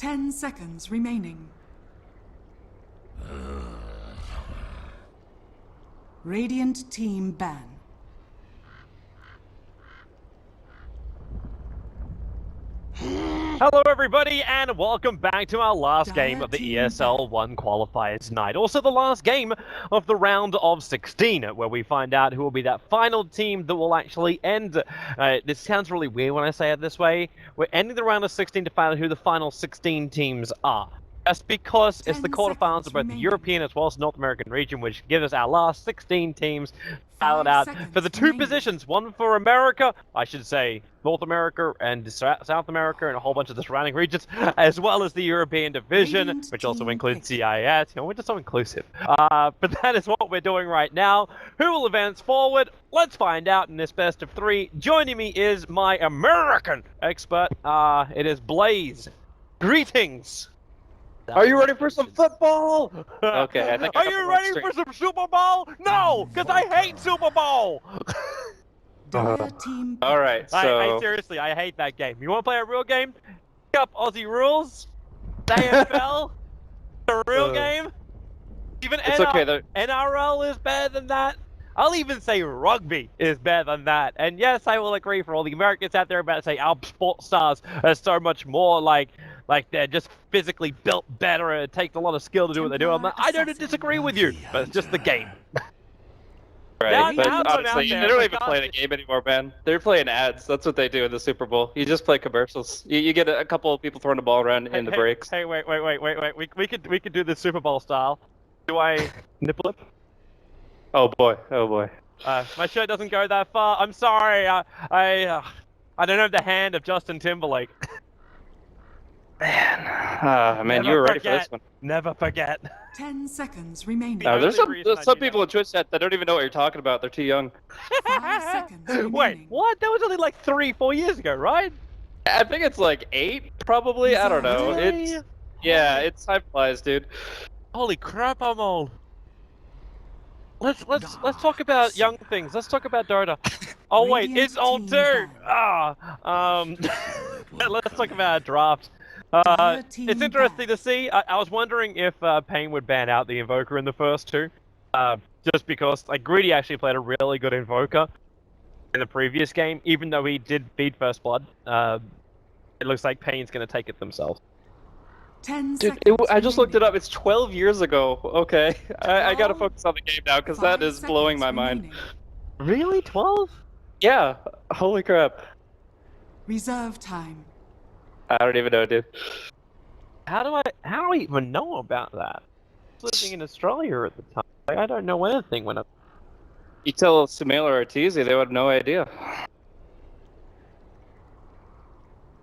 10 seconds remaining. Radiant team ban. Hello everybody and welcome back to our last game of the ESL One Qualifiers night. Also the last game of the round of 16, where we find out who will be that final team that will actually end. This sounds really weird when I say it this way. We're ending the round of 16 to find out who the final 16 teams are. That's because it's the quarterfinals of both the European as well as North American region, which gives us our last 16 teams ballot out for the two positions. One for America, I should say North America and South America and a whole bunch of the surrounding regions, as well as the European division, which also includes CIS. You know, we're just so inclusive. But that is what we're doing right now. Who will advance forward? Let's find out in this best of three. Joining me is my American expert. It is Blaze. Greetings. Are you ready for some football? Okay, I think Are you ready for some Super Bowl? No, because I hate Super Bowl. All right, so... I seriously, I hate that game. You want to play a real game? Pick up Aussie rules, AFL, the real game. Even NRL is better than that. I'll even say rugby is better than that. And yes, I will agree for all the Americans out there about to say our sports stars are so much more like they're just physically built better and it takes a lot of skill to do what they do. I don't disagree with you, but it's just the game. Right, but honestly, they don't even play the game anymore, man. They're playing ads. That's what they do in the Super Bowl. You just play commercials. You get a couple of people throwing the ball around in the breaks. Hey, wait. We could do this Super Bowl style. Do I nipple it? Oh boy. My shirt doesn't go that far. I'm sorry. I don't have the hand of Justin Timberlake. Man, you were ready for this one. Never forget. 10 seconds remaining. There's some people in Twitch chat that don't even know what you're talking about. They're too young. 5 seconds remaining. Wait, what? That was only like 3-4 years ago, right? I think it's like 8, probably. I don't know. Really? It's time flies, dude. Holy crap, I'm old. Let's talk about young things. Let's talk about Dota. Oh wait, it's old too. Let's talk about draft. It's interesting to see. I was wondering if paiN would ban out the Invoker in the first two, just because like Greedy actually played a really good Invoker in the previous game, even though he did feed First Blood. It looks like paiN's going to take it themselves. 10 Dude, seconds I just looked it up. It's 12 years ago. Okay, I gotta focus on the game now because that is blowing my mind. Really, 12? Yeah. Holy crap. Reserve time. I don't even know, dude. How do I even know about that? I was living in Australia at the time. Like, I don't know anything when I... You tell Sumail or Arteezy, they would have no idea.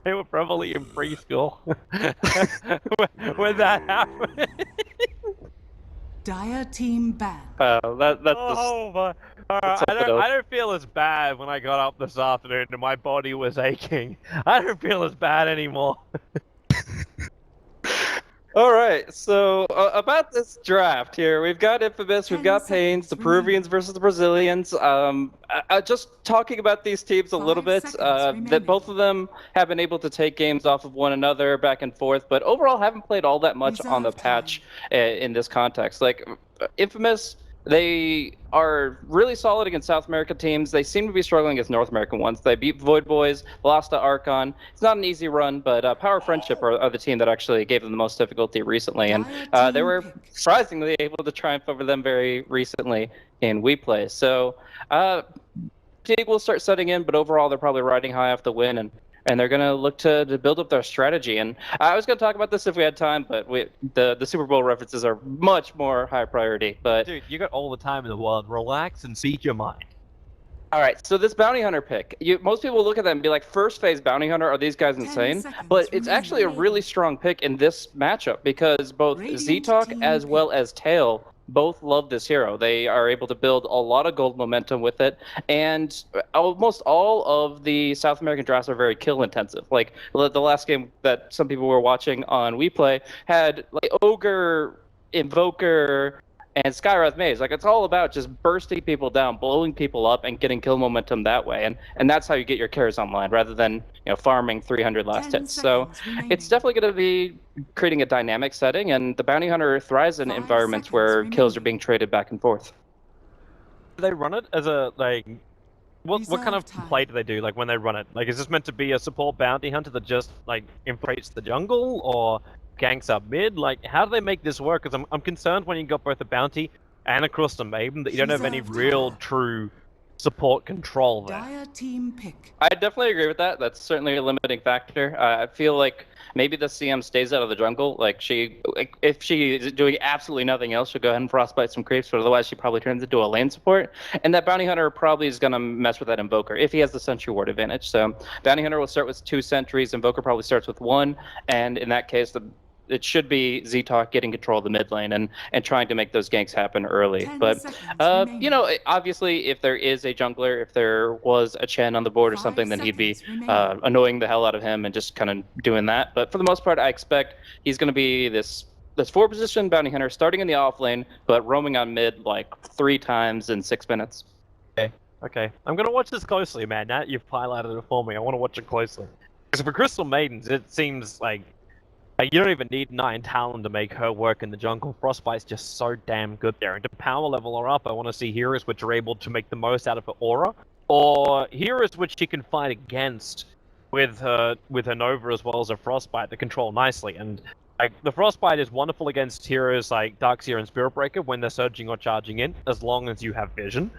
They were probably in preschool when that happened. Dire team ban. That's oh my! I don't feel as bad when I got up this afternoon and my body was aching. I don't feel as bad anymore. All right, so about this draft here, we've got Infamous, we've got paiN, the Peruvians versus the Brazilians. Just talking about these teams a little bit, that both of them have been able to take games off of one another back and forth, but overall haven't played all that much on the patch in this context. Like, Infamous, they are really solid against South American teams. They seem to be struggling against North American ones. They beat Void Boys, lost to Archon. It's not an easy run, but Power Friendship are the team that actually gave them the most difficulty recently, and they were surprisingly able to triumph over them very recently in WePlay. So, fatigue will start setting in, but overall they're probably riding high off the win, and they're going to look to build up their strategy. And I was going to talk about this if we had time, but the Super Bowl references are much more high priority. But dude, you got all the time in the world. Relax and speak your mind. All right, so this Bounty Hunter pick, most people look at that and be like, first phase Bounty Hunter, are these guys insane? But it's actually a really strong pick in this matchup because both Z-Talk as well as Tail both love this hero. They are able to build a lot of gold momentum with it, and almost all of the South American drafts are very kill intensive. Like the last game that some people were watching on WePlay had like Ogre, Invoker, and Skywrath Maze. Like, it's all about just bursting people down, blowing people up, and getting kill momentum that way. And that's how you get your carries online, rather than farming 300 last 10 hits. So seconds remaining. it's definitely going to be creating a dynamic setting, and the Bounty Hunter thrives in 5 environments seconds where kills are remaining. being traded back and forth. Do they run it as a, like... What kind of Reserve time. play do they do, like, when they run it? Like, is this meant to be a support bounty hunter that just, like, infiltrates the jungle, or ganks up mid? Like, how do they make this work? Because I'm concerned when you got both a bounty and a Crystal Maiden that you don't have any Reserve real, time. true support control there. Dire team pick. I definitely agree with that. That's certainly a limiting factor. I feel like maybe the CM stays out of the jungle. Like, if she is doing absolutely nothing else, she'll go ahead and frostbite some creeps, but otherwise she probably turns into a lane support. And that Bounty Hunter probably is going to mess with that Invoker if he has the Sentry Ward advantage. So Bounty Hunter will start with 2 sentries, Invoker probably starts with 1, and in that case, it should be Z-Talk getting control of the mid lane and trying to make those ganks happen early. 10 But, seconds remaining. obviously, if there is a jungler, if there was a Chen on the board or 5 something, then he'd be seconds remaining. annoying the hell out of him and just kind of doing that. But for the most part, I expect he's going to be this 4-position Bounty Hunter starting in the off lane, but roaming on mid like 3 times in 6 minutes. Okay. I'm gonna watch this closely, man. Now that you've highlighted it for me, I want to watch it closely. Because for Crystal Maidens, it seems like you don't even need 9 Talon to make her work in the jungle. Frostbite's just so damn good there. And to power level her up, I want to see heroes which are able to make the most out of her aura, or heroes which she can fight against with her Nova as well as her Frostbite to control nicely. And like, the Frostbite is wonderful against heroes like Darkseer and Spirit Breaker when they're surging or charging in, as long as you have vision.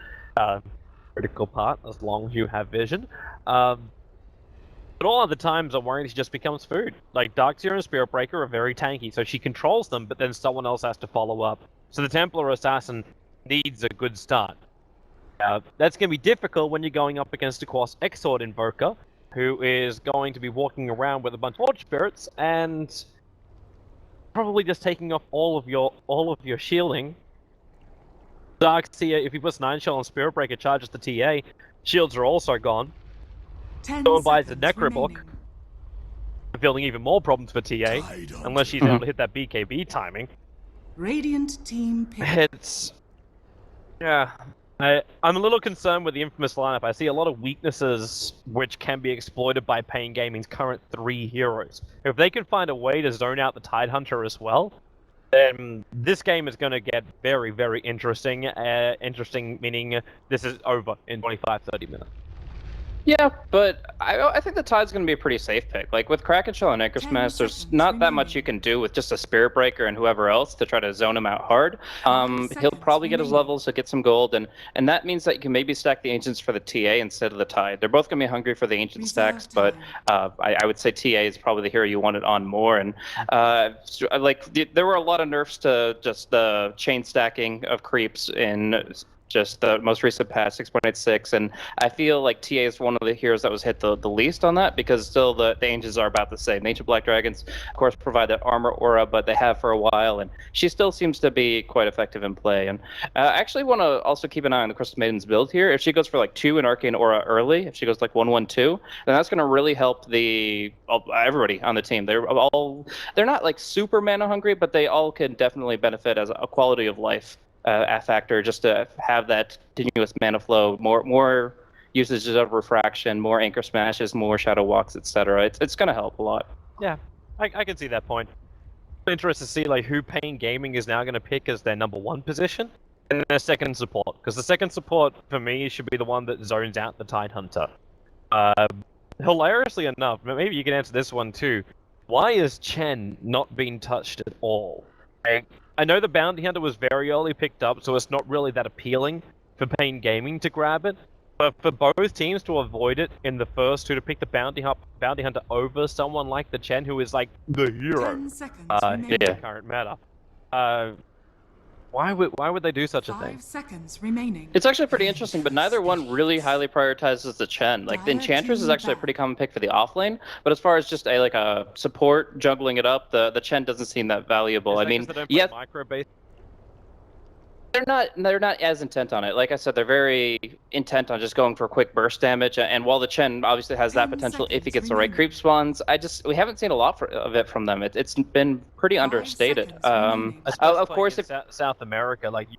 Critical part, as long as you have vision. But all other times, I'm worried she just becomes food. Like, Darkseer and Spirit Breaker are very tanky, so she controls them, but then someone else has to follow up. So the Templar Assassin needs a good start. That's going to be difficult when you're going up against a Quas Exort Invoker, who is going to be walking around with a bunch of Forge Spirits, and probably just taking off all of your shielding. Darkseer, if he puts 9 Shell on Spirit Breaker, charges the TA, shields are also gone. 10 Someone buys a seconds Necro book, remaining. building even more problems for TA, unless she's able to hit that BKB timing. Radiant team pick. It's... yeah. I'm a little concerned with the Infamous lineup. I see a lot of weaknesses which can be exploited by paiN Gaming's current 3 heroes. If they can find a way to zone out the Tidehunter as well, then this game is going to get very, very interesting. Interesting meaning this is over in 25-30 minutes. Yeah, but I think the Tide's going to be a pretty safe pick. Like, with Kraken Shell and Anchor 10 Smash, there's seconds not that much remaining. you can do with just a Spirit Breaker and whoever else to try to zone him out hard. 5 He'll probably get his remaining. levels to get some gold, and that means that you can maybe stack the Ancients for the TA instead of the Tide. They're both going to be hungry for the Ancient Reserve stacks, but time. I would say TA is probably the hero you want it on more. And there were a lot of nerfs to just the chain stacking of creeps in just the most recent patch, 6.86, and I feel like TA is one of the heroes that was hit the least on that, because still the Ancients are about the same. Ancient Black Dragons, of course, provide that armor aura, but they have for a while, and she still seems to be quite effective in play. And I actually want to also keep an eye on the Crystal Maiden's build here. If she goes for like 2 in Arcane Aura early, if she goes like 1-1-2, then that's going to really help everybody on the team. They're not like super mana hungry, but they all can definitely benefit as a quality of life factor, just to have that continuous mana flow, more usages of refraction, more anchor smashes, more shadow walks, etc. It's going to help a lot. Yeah, I can see that point. I'm interested to see like who paiN Gaming is now going to pick as their number 1 position and their second support, because the second support for me should be the one that zones out the Tidehunter. Hilariously enough, maybe you can answer this one too. Why is Chen not being touched at all? I know the Bounty Hunter was very early picked up, so it's not really that appealing for paiN Gaming to grab it. But for both teams to avoid it in the first 2 to pick the Bounty Hunter over someone like the Chen, who is like the hero 10 seconds in remaining. the current meta, why would they do such a thing? 5 seconds remaining. It's actually pretty interesting, but neither one really highly prioritizes the Chen. Like, the Enchantress is actually a pretty common pick for the offlane, but as far as just a support juggling it up, the Chen doesn't seem that valuable. I mean, yeah. yes. Micro base. They're not as intent on it. Like I said, they're very intent on just going for quick burst damage. And while the Chen obviously has that 10 potential if he seconds gets the right remaining. creep spawns, we haven't seen a lot of it from them. It's been pretty 5 understated. seconds remaining. I suppose Of playing course, in South America, like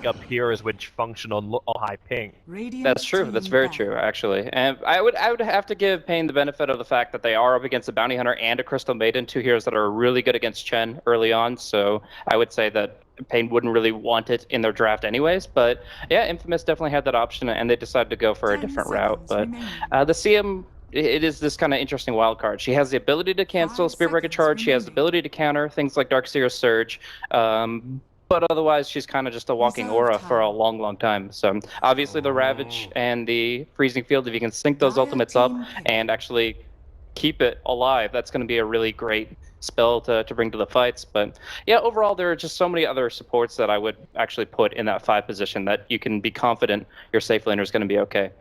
up heroes which function on high ping. Radiant that's true. That's team very ban. true, actually. And I would have to give paiN the benefit of the fact that they are up against a Bounty Hunter and a Crystal Maiden, two heroes that are really good against Chen early on. So I would say that paiN wouldn't really want it in their draft anyways. But yeah, Infamous definitely had that option, and they decided to go for a 10 different route. seconds But remaining. the CM. It is this kind of interesting wild card. She has the ability to cancel 5 Spirit Breaker seconds Charge. She has the remaining. ability to counter things like Darkseer Surge. But otherwise, she's kind of just a walking Reserve aura for a time. long, long time. So obviously, the Ravage and the Freezing Field, if you can sync those Dire ultimates up team pick. and actually keep it alive, that's going to be a really great spell to bring to the fights. But yeah, overall, there are just so many other supports that I would actually put in that 5 position that you can be confident your safe laner is going to be okay.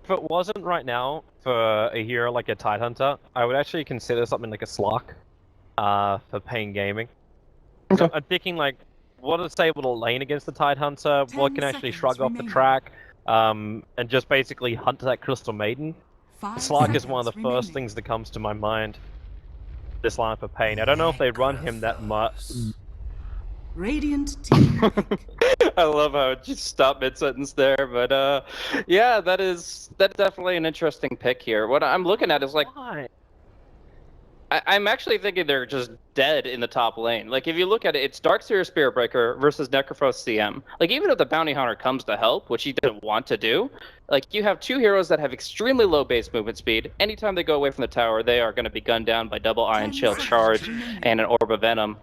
If it wasn't right now for a hero like a Tidehunter, I would actually consider something like a Slark for paiN Gaming. So I'm thinking like, what is able to lane against the Tidehunter, 10 what can actually seconds shrug off the remaining. track, and just basically hunt that Crystal Maiden. 5 Slark is one of the seconds first remaining. things that comes to my mind. This line for paiN. I don't know if they run him that much. Radiant team pick. I love how it just stopped mid-sentence there, but yeah, that's definitely an interesting pick here. What I'm looking at is like, Why? I'm actually thinking they're just dead in the top lane. Like, if you look at it, it's Darkseer Spirit Breaker versus Necrophos CM. Like, even if the Bounty Hunter comes to help, which he didn't want to do, like, you have two heroes that have extremely low base movement speed. Anytime they go away from the tower, they are going to be gunned down by double Iron 10 Shield seconds Charge remaining. and an Orb of Venom.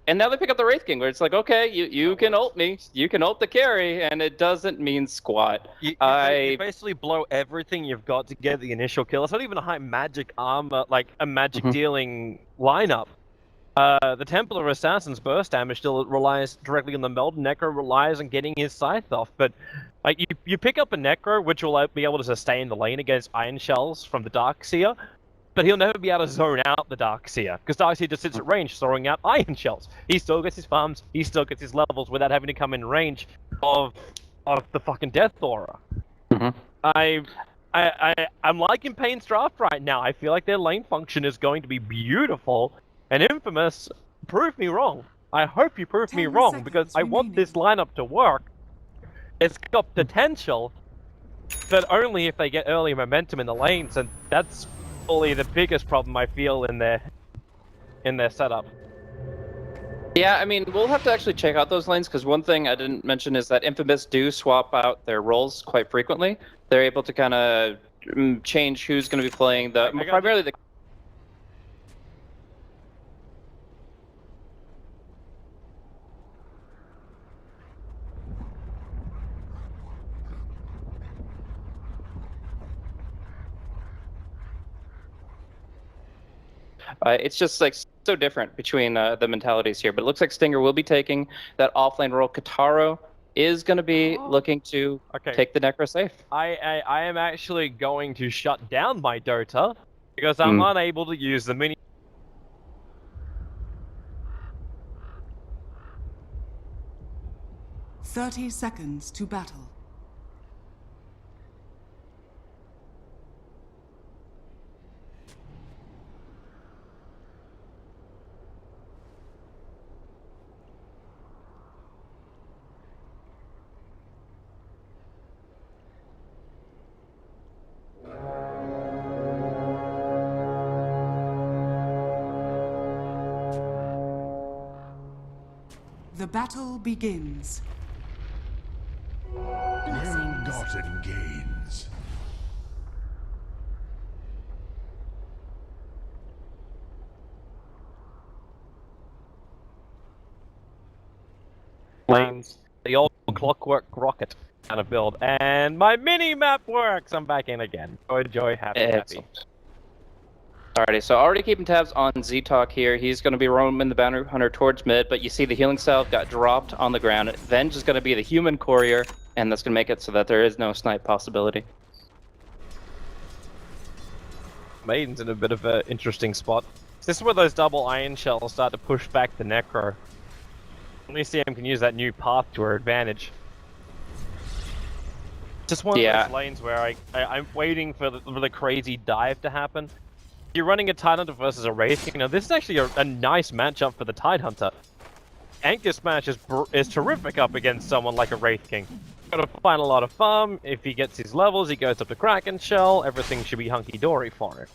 And now they pick up the Wraith King, where it's like, okay, you can ult me, you can ult the carry, and it doesn't mean squat. You I basically blow everything you've got to get the initial kill. It's not even a high magic armor, like a magic dealing lineup. The Templar Assassin's burst damage still relies directly on the meld. Necro relies on getting his scythe off, but like you pick up a Necro, which will be able to sustain the lane against Iron Shells from the Darkseer, but he'll never be able to zone out the Darkseer, because Darkseer just sits at range, throwing out Iron Shells. He still gets his farms, he still gets his levels without having to come in range of the fucking Death Aura. I'm liking paiN's draft right now. I feel like their lane function is going to be beautiful, and Infamous, prove me wrong. I hope you prove me 10 wrong, because seconds I want this lineup to work. It's got potential, but only if they get early momentum in the lanes, and that's probably the biggest problem I feel in their setup. Yeah, I mean, we'll have to actually check out those lanes, because one thing I didn't mention is that Infamous do swap out their roles quite frequently. They're able to kind of change who's going to be playing primarily the. It's just like so different between the mentalities here, but it looks like Stinger will be taking that offlane role. Kataro is going to be looking to take the Necro safe. I am actually going to shut down my Dota because I'm unable to use the mini. 30 seconds to battle. The battle begins. Ill-gotten gains. Lanes, the old clockwork rocket kind of build, and my mini map works. I'm back in again. Joy, happy. Alrighty, so already keeping tabs on Z-Talk here. He's going to be roaming the Bounty Hunter towards mid, but you see the healing salve got dropped on the ground. Venge is going to be the human courier, and that's going to make it so that there is no snipe possibility. Maiden's in a bit of an interesting spot. This is where those double iron shells start to push back the Necro. At least CM can use that new path to her advantage. Just one of those lanes where I'm waiting for the crazy dive to happen. You're running a Tidehunter versus a Wraith. You know, this is actually a nice matchup for the Tidehunter. Anchor Smash is terrific up against someone like a Wraith King. Gotta find a lot of farm. If he gets his levels, he goes up to Kraken Shell. Everything should be hunky-dory for him.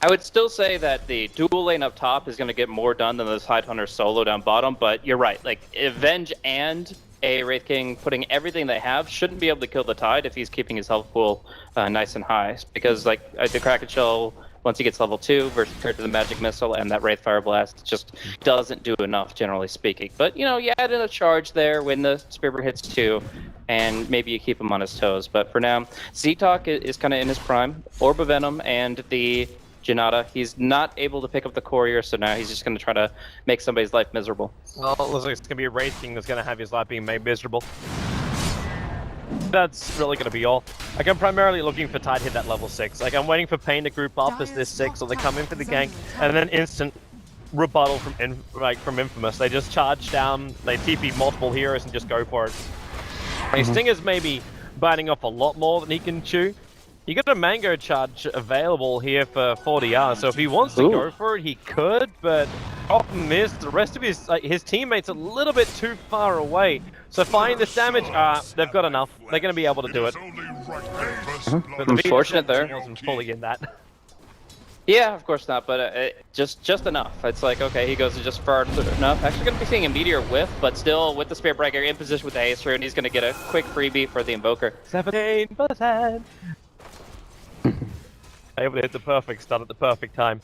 I would still say that the dual lane up top is going to get more done than the Tidehunter solo down bottom, but you're right. Like, Avenge and a Wraith King putting everything they have shouldn't be able to kill the Tide if he's keeping his health pool nice and high. Because, like, the Kraken Shell, once he gets level 2, versus compared to the Magic Missile and that Wraith Fire Blast, just doesn't do enough, generally speaking. But, you know, you add in a charge there when the Spearbird hits 2, and maybe you keep him on his toes. But for now, Z-Talk is kind of in his prime. Orb of Venom and the Janata. He's not able to pick up the courier, so now he's just going to try to make somebody's life miserable. Well, it looks like it's going to be a Wraith King that's going to have his life being made miserable. That's really going to be all. Like, I'm primarily looking for Tide hit that level 6. Like, I'm waiting for paiN to group up as this 6, so they come in for the gank, and then instant rebuttal from Infamous. They just charge down, they TP multiple heroes and just go for it. Stinger's maybe biting off a lot more than he can chew. You got a Mango charge available here for 40R, so if he wants to go for it, he could, but problem is the rest of his teammates a little bit too far away. So finding this damage, they've got enough. They're going to be able to do it. But the Unfortunate there. wasn't fully in that. Yeah, of course not, but just enough. It's like, okay, he goes just far enough. Actually going to be seeing a Meteor whiff, but still with the Spirit Breaker in position with the Haste Rune, he's going to get a quick freebie for the Invoker. 17%. Able to hit the perfect stun at the perfect time.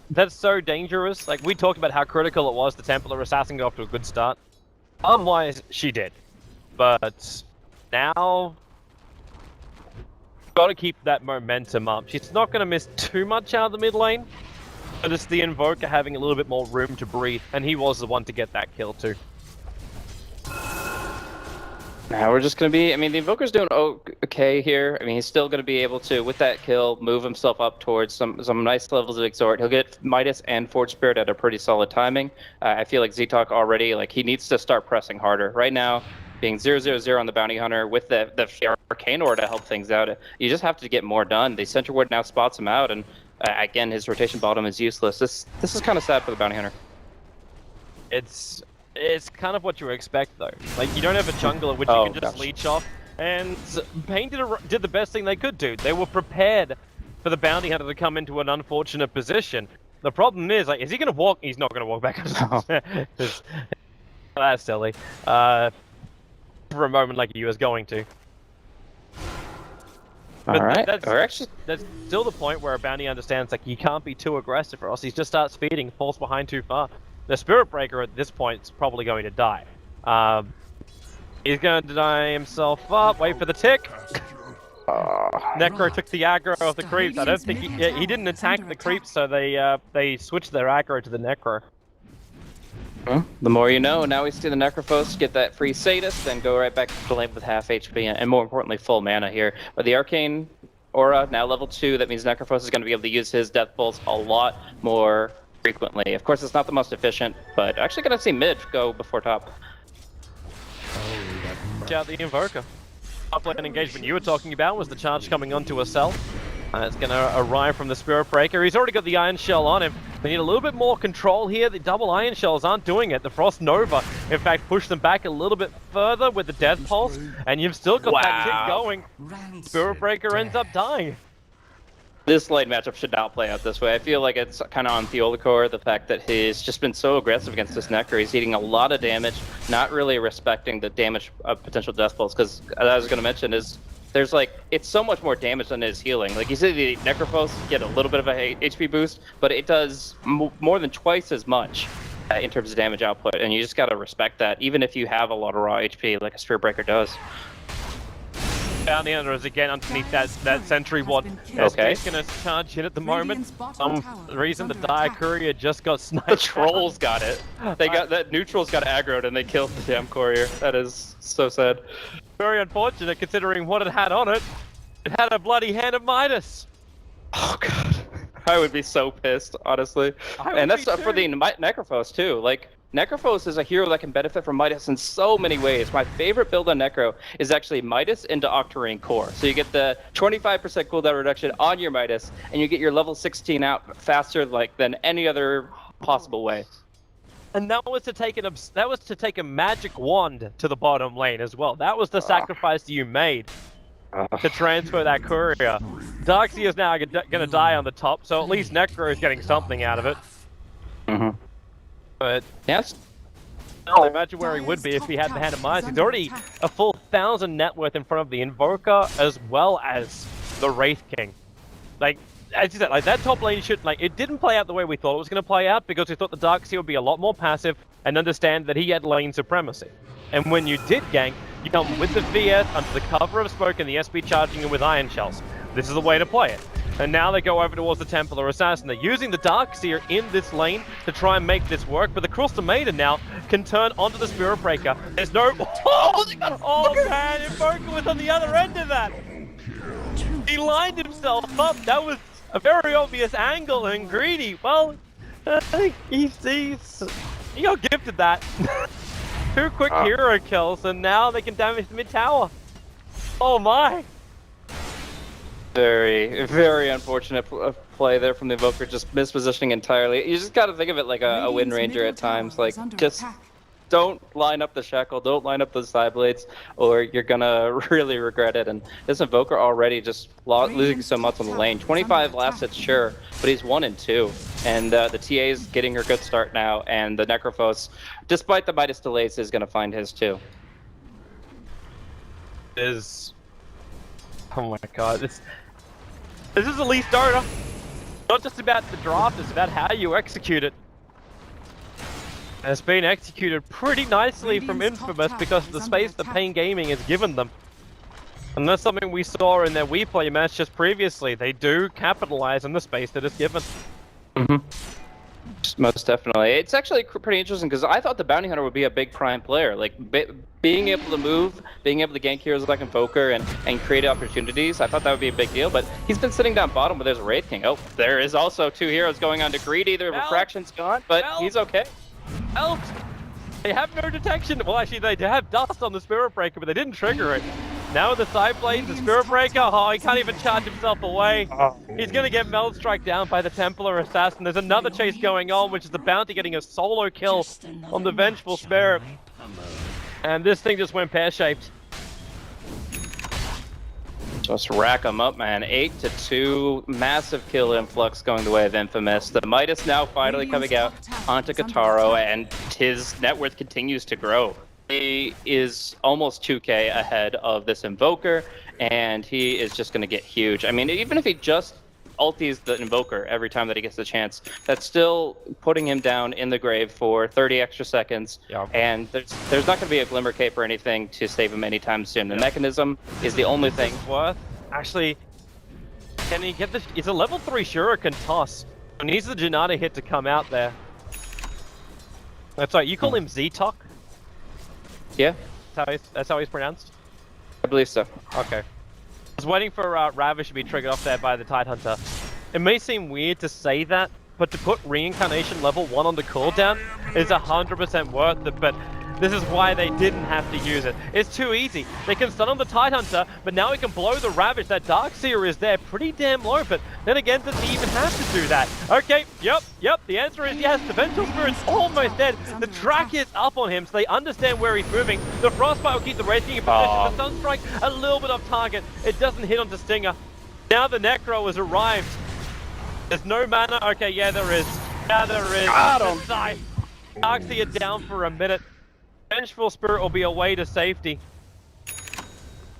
That's so dangerous. Like, we talked about how critical it was the Templar Assassin got off to a good start. Otherwise, she did. But now, got to keep that momentum up. She's not going to miss too much out of the mid lane, but it's the Invoker having a little bit more room to breathe, and he was the one to get that kill too. Now we're just going to be, I mean, the Invoker's doing okay here. I mean, he's still going to be able to, with that kill, move himself up towards some nice levels of Exhort. He'll get Midas and Forge Spirit at a pretty solid timing. I feel like Z-Talk already, like, he needs to start pressing harder. Right now, being 0-0-0 on the Bounty Hunter with the Arcane Ore to help things out, you just have to get more done. The Sentry Ward now spots him out, and again, his rotation bottom is useless. This is kind of sad for the Bounty Hunter. It's kind of what you expect, though. Like, you don't have a jungler which you can just leech off, and paiN did the best thing they could do. They were prepared for the Bounty Hunter to come into an unfortunate position. The problem is, like, is he going to walk? He's not going to walk back. That's silly. For a moment like he was going to. But that's still the point where a Bounty understands, like, he can't be too aggressive or else he just starts feeding, falls behind too far. The Spirit Breaker at this point is probably going to die. He's going to deny himself up, wait for the tick. Necro took the aggro of the creeps. I don't think he didn't attack the creeps, so they switched their aggro to the Necro. Well, the more you know. Now we see the Necrophos get that free Sadist, then go right back to the lane with half HP and more importantly, full mana here. But the Arcane Aura, now level 2, that means Necrophos is going to be able to use his Death Bolts a lot more frequently. Of course, it's not the most efficient, but actually going to see mid go before top. Watch out the Invoker. Top lane engagement you were talking about was the charge coming onto a cell. It's going to arrive from the Spirit Breaker. He's already got the Iron Shell on him. They need a little bit more control here. The double Iron Shells aren't doing it. The Frost Nova, in fact, pushed them back a little bit further with the Death Pulse, and you've still got that tick going. Spirit Breaker ends up dying. This lane matchup should not play out this way. I feel like it's kind of on Theolicore, the fact that he's just been so aggressive against this Necro. He's eating a lot of damage, not really respecting the damage of potential Death Pulse, because as I was going to mention is, there's like, it's so much more damage than it is healing. Like, you see the Necrophos get a little bit of a HP boost, but it does more than twice as much in terms of damage output, and you just got to respect that, even if you have a lot of raw HP like a Spirit Breaker does. Bounty Hunter is again underneath that Sentry Ward. Okay. He's going to charge in at the moment. Some reason the Dire Courier just got sniped. The Trolls got it. They got that neutrals got aggroed and they killed the damn Courier. That is so sad. Very unfortunate considering what it had on it. It had a bloody hand of Midas. Oh god. I would be so pissed, honestly. And that's for the Necrophos too. Like, Necrophos is a hero that can benefit from Midas in so many ways. My favorite build on Necro is actually Midas into Octarine Core. So you get the 25% cooldown reduction on your Midas, and you get your level 16 out faster than any other possible way. And that was to take a magic wand to the bottom lane as well. That was the sacrifice you made to transfer that courier. Darkseer is now gonna die on the top, so at least Necro is getting something out of it. But yes, I imagine where he would be if he had the Hand of Midas. He's already a full 1,000 net worth in front of the Invoker as well as the Wraith King. Like, as you said, like that top lane it didn't play out the way we thought it was going to play out because we thought the Darkseer would be a lot more passive and understand that he had lane supremacy. And when you did gank, you come with the VS under the cover of smoke and the SB charging in with Iron Shells. This is the way to play it. And now they go over towards the Templar Assassin. They're using the Darkseer in this lane to try and make this work, but the Crystal Maiden now can turn onto the Spirit Breaker. There's no... Oh man, Invoker was on the other end of that! He lined himself up. That was a very obvious angle, and Greedy, well, he got gifted that. 2 quick hero kills, and now they can damage the mid tower. Oh my! Very, very unfortunate play there from the Invoker, just mispositioning entirely. You just gotta think of it like a Wind Ranger at times. Like, just don't line up the Shackle, don't line up those side blades, or you're gonna really regret it. And this Invoker already just losing so much on the lane. 25 last hits, sure, but he's 1 and 2. And the TA is getting her good start now, and the Necrophos, despite the Midas delays, is gonna find his too. Oh my god, this is Elite Dota. Not just about the draft, it's about how you execute it. And it's been executed pretty nicely from Infamous because of the space that paiN Gaming has given them. And that's something we saw in their Wii Play match just previously. They do capitalize on the space that is given. Most definitely. It's actually pretty interesting because I thought the Bounty Hunter would be a big prime player. Like, being able to move, being able to gank heroes like Invoker and create opportunities, I thought that would be a big deal. But he's been sitting down bottom, but there's a Wraith King. Oh, there is also 2 heroes going on to Greedy. The refraction's gone, but he's okay. Help! They have no detection. Well, actually, they have dust on the Spirit Breaker, but they didn't trigger it. Now with the side blades, the Spirit Breaker, oh, he can't even charge himself away. He's going to get Meld Strike down by the Templar Assassin. There's another chase going on, which is the Bounty getting a solo kill on the Vengeful Spirit. And this thing just went pear-shaped. Just rack them up, man. 8-2, massive kill influx going the way of Infamous. The Midas now finally coming out onto Kataro, and his net worth continues to grow. He is almost 2k ahead of this Invoker, and he is just going to get huge. I mean, even if he just ulties the Invoker every time that he gets the chance, that's still putting him down in the grave for 30 extra seconds, and there's not going to be a Glimmer Cape or anything to save him anytime soon. The mechanism is the only thing. Worth. Actually, can he get this? It's a level 3 Shuriken toss. He needs the Janata hit to come out there. That's right, you call him Z-Tok? Yeah. That's how he's pronounced? I believe so. Okay. I was waiting for Ravish to be triggered off there by the Tidehunter. It may seem weird to say that, but to put Reincarnation level 1 on the cooldown is 100% worth it, but this is why they didn't have to use it. It's too easy. They can stun on the Tidehunter, but now he can blow the Ravish. That Darkseer is there pretty damn low, but then again, does he even have to do that? Okay, yep, the answer is yes. The Vengeful Spirit's almost dead. The track is up on him, so they understand where he's moving. The Frostbite will keep the Wraith King in position. The Sunstrike, a little bit off target. It doesn't hit onto Stinger. Now the Necro has arrived. There's no mana. Okay, yeah, there is. Yeah, there is. Darkseer down for a minute. Vengeful Spirit will be away to safety.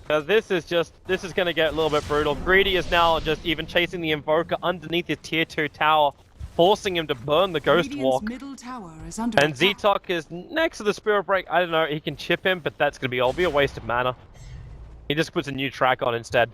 Now this is going to get a little bit brutal. Greedy is now just even chasing the Invoker underneath his tier 2 tower, forcing him to burn the Ghost Walk. And Z-Tok is next to the Spirit Break. I don't know, he can chip him, but that's going to be a waste of mana. He just puts a new track on instead.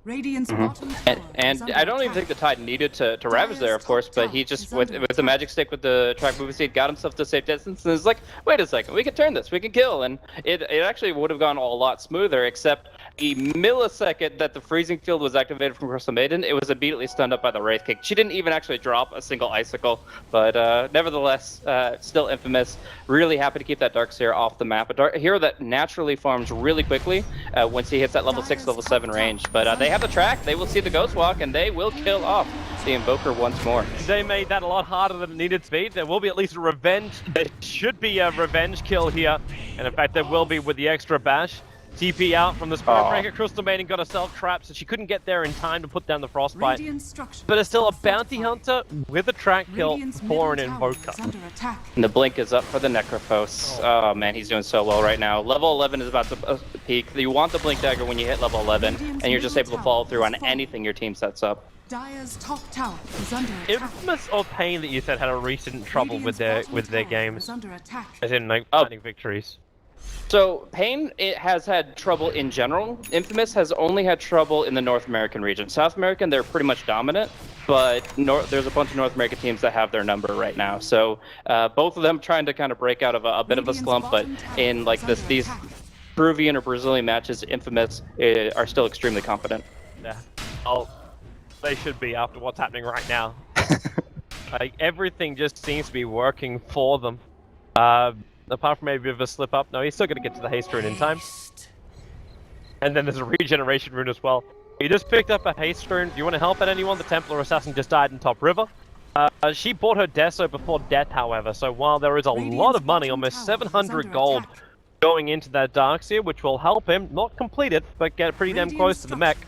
And I don't even think the Tide needed to Ravage there, of course, but he just, with the Magic Stick, with the track moving speed, got himself to safe distance, and was like, wait a second, we can turn this, we can kill, and it actually would have gone a lot smoother, except the millisecond that the freezing field was activated from Crystal Maiden, it was immediately stunned up by the Wraith Kick. She didn't even actually drop a single icicle, but nevertheless, still Infamous. Really happy to keep that Darkseer off the map. A hero that naturally farms really quickly once he hits that level 6, level 7 range. But they have the track, they will see the Ghost Walk, and they will kill off the Invoker once more. They made that a lot harder than it needed to be. There will be at least a revenge. There should be a revenge kill here. And in fact, there will be with the extra bash. TP out from the Spirit Breaker. Crystal Maiden got herself trapped, so she couldn't get there in time to put down the Frostbite. But it's still a Bounty Hunter with a track kill for an Invoker. And the blink is up for the Necrophos. Oh man, he's doing so well right now. Level 11 is about to peak. You want the Blink Dagger when you hit level 11, and you're just able to follow through on anything your team sets up. Dire's top tower is under attack. Infamous or paiN that you said had a recent trouble with their games, as in like finding victories. So paiN has had trouble in general. Infamous has only had trouble in the North American region. South American, they're pretty much dominant, but there's a bunch of North American teams that have their number right now. So both of them trying to kind of break out of a bit of a slump, but in like these Peruvian or Brazilian matches, Infamous are still extremely confident. Yeah. Oh, they should be after what's happening right now. Like everything just seems to be working for them. Apart from maybe a bit of a slip up. No, he's still going to get to the haste rune in time. And then there's a regeneration rune as well. He just picked up a haste rune. Do you want to help at anyone? The Templar Assassin just died in Top River. She bought her Deso before death, however. So while there is a lot of money, almost 700 gold going into that Darkseer, which will help him not complete it, but get pretty damn close to the mech.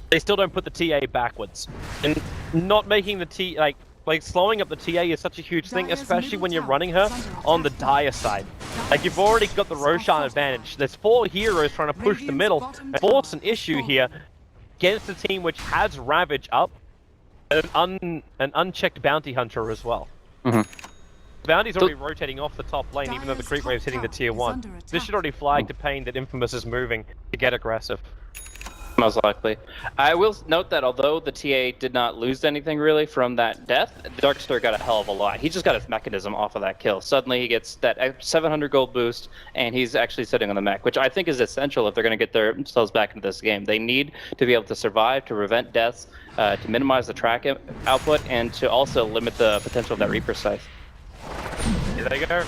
They still don't put the TA backwards. And not making the T, like slowing up the TA is such a huge thing, especially when you're running her on the Dire side. Like you've already got the Roshan advantage. There's 4 heroes trying to push the middle and force an issue here against a team which has Ravage up and an unchecked Bounty Hunter as well. Bounty's already rotating off the top lane, even though the creep wave's hitting the tier 1. This should already flag to paiN that Infamous is moving to get aggressive. Most likely. I will note that although the TA did not lose anything really from that death, Darkseer got a hell of a lot. He just got his mechanism off of that kill. Suddenly he gets that 700 gold boost, and he's actually sitting on the mech, which I think is essential if they're going to get themselves back into this game. They need to be able to survive, to prevent deaths, to minimize the track output, and to also limit the potential of that Reaper Scythe. Here they go.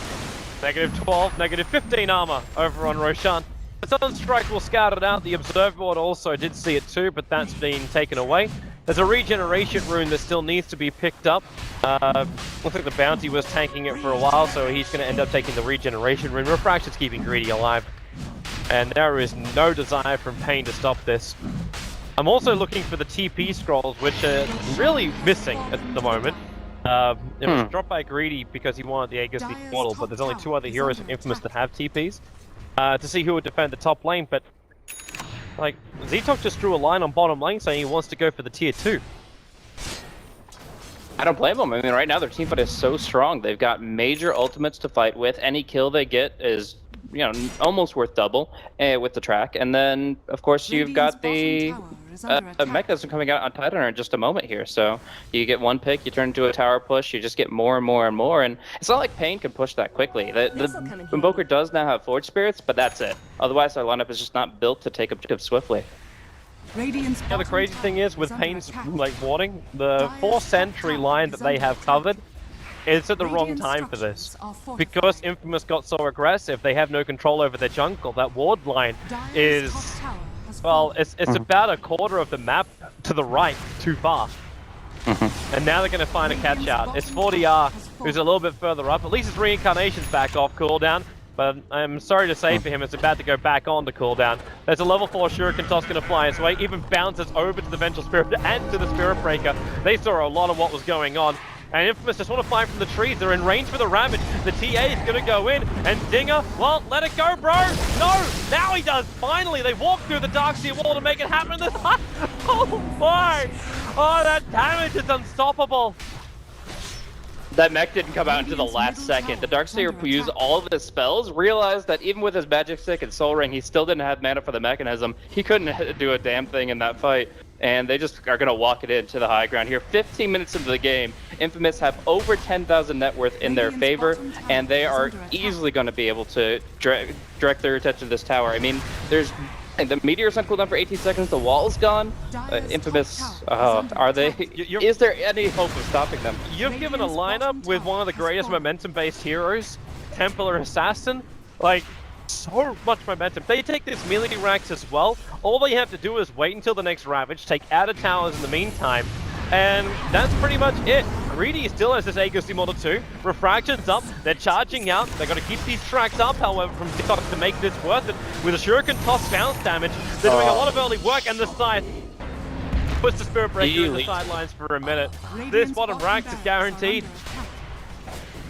Negative 12, negative 15 armor over on Roshan. The Sunstrike will scout it out. The Observer Board also did see it too, but that's been taken away. There's a regeneration rune that still needs to be picked up. Looks like the Bounty was tanking it for a while, so he's going to end up taking the regeneration rune. Refraction's keeping Greedy alive. And there is no desire from paiN to stop this. I'm also looking for the TP scrolls, which are really missing at the moment. It was dropped by Greedy because he wanted the Aegis Immortal, but there's only 2 other heroes from Infamous that have TPs. To see who would defend the top lane, but like Ztok just drew a line on bottom lane saying he wants to go for the tier 2. I don't blame them. I mean, right now their team fight is so strong. They've got major ultimates to fight with. Any kill they get is, you know, almost worth double with the track. And then, of course, you've got the mechanism coming out on Titanner in just a moment here. So you get one pick, you turn into a tower push, you just get more and more and more. And it's not like paiN can push that quickly. The Invoker does now have Forge Spirits, but that's it. Otherwise, our lineup is just not built to take objectives swiftly. Yeah, the crazy thing is, with paiN's like warding, the 4 sentry line that they have covered is at the wrong time for this. Because Infamous got so aggressive, they have no control over their jungle. That ward line is, well, it's about a quarter of the map to the right, too far. And now they're going to find a catch out. It's 40R, who's a little bit further up. At least his reincarnation's back off cooldown. But I'm sorry to say for him, it's about to go back on to cooldown. There's a level 4 Shuriken toss going to fly his way. Even bounces over to the Vengeful Spirit and to the Spirit Breaker. They saw a lot of what was going on. And Infamous just want to fly from the trees. They're in range for the Ravage. The TA is going to go in. And Dinger, well, let it go, bro. No, now he does. Finally, they walk through the Darkseer wall to make it happen this time. Oh my. Oh, that damage is unstoppable. That mech didn't come out until the last second. The Darkseer used all of his spells, realized that even with his Magic Stick and Soul Ring, he still didn't have mana for the mechanism. He couldn't do a damn thing in that fight. and they just are going to walk it into the high ground here. 15 minutes into the game, Infamous have over 10,000 net worth in their favor, and they are easily going to be able to direct their attention to this tower. I mean, the meteor's on cooldown for 18 seconds, the wall's gone. Infamous, are they? Is there any hope of stopping them? You've given a lineup with one of the greatest momentum-based heroes, Templar Assassin, like, so much momentum. They take this melee racks as well. All they have to do is wait until the next Ravage, take outer towers in the meantime, and that's pretty much it. Greedy still has this Aegis Model 2. Refraction's up, they're charging out, they've got to keep these tracks up, however, from TikTok to make this worth it. With a Shuriken toss bounce damage, they're doing a lot of early work, and the side puts the Spirit Breaker in the sidelines for a minute. This bottom rack is guaranteed.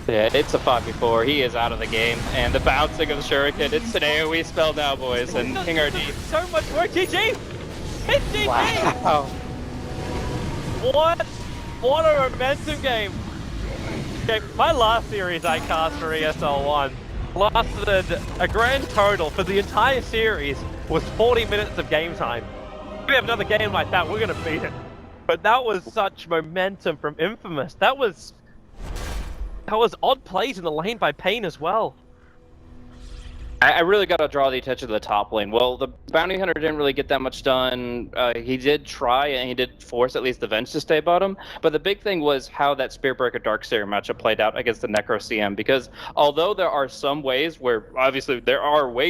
Yeah, it's a 5v4. He is out of the game, and the bouncing of the Shuriken, it's an AoE spell now, boys, and King RD. So much work, GG! It's GG! Wow. What a momentum game! Okay, my last series I cast for ESL One lasted a grand total for the entire series was 40 minutes of game time. If we have another game like that, we're gonna beat it. But that was such momentum from Infamous. That was odd plays in the lane by paiN as well. I really got to draw the attention to the top lane. Well, the Bounty Hunter didn't really get that much done. He did try, and he did force at least the Venge to stay bottom. But the big thing was how that Spiritbreaker Darkseer matchup played out against the Necro CM. Because although there are some ways where, obviously, there are ways